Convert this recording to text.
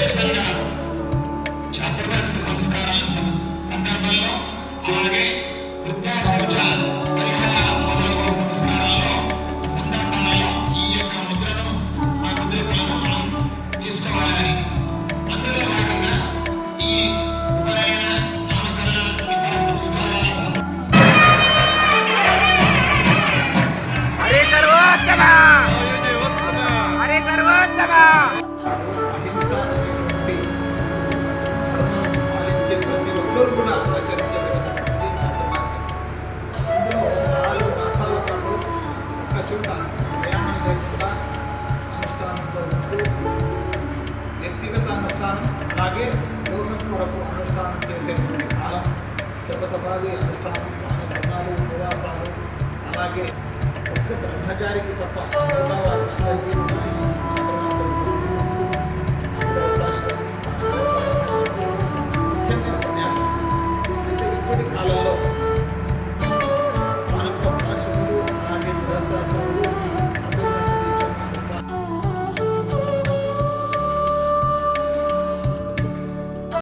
విశేషంగా చాతుర్మాస్య సంస్కారాల సందర్భంలో అలాగే వృద్ధాశ్రమ పరిహార మొదలగు సంస్కారాల్లో సందర్భాలలో ఈ యొక్క ముద్రను ఆ ముద్రికలను మనం తీసుకోవాలని అందులో భాగంగా ఈ ఉపనయన నామకరణ ఇతర సంస్కారాల హరే సర్వోత్తమ హరే సర్వోత్తమ అహింస అనేటువంటి పాలించే ప్రతి ఒక్కరు కూడా ఆచరించగలరు. ఇందులో 4 మాసాల పాటు ఒక చోట ప్రయాణం చేస్తున్నా అనుష్ఠానంలో ఉంటూ వ్యక్తిగత అనుష్ఠానం అలాగే లోకం కొరకు అనుష్ఠానం చేసేటువంటి కాలం జపతపాది అనుష్ఠానం దాన ధర్మాలు ఉపవాసాలు అలాగే ఒక్క బ్రహ్మచారికి తప్ప మిగతా వారికి అందరికీ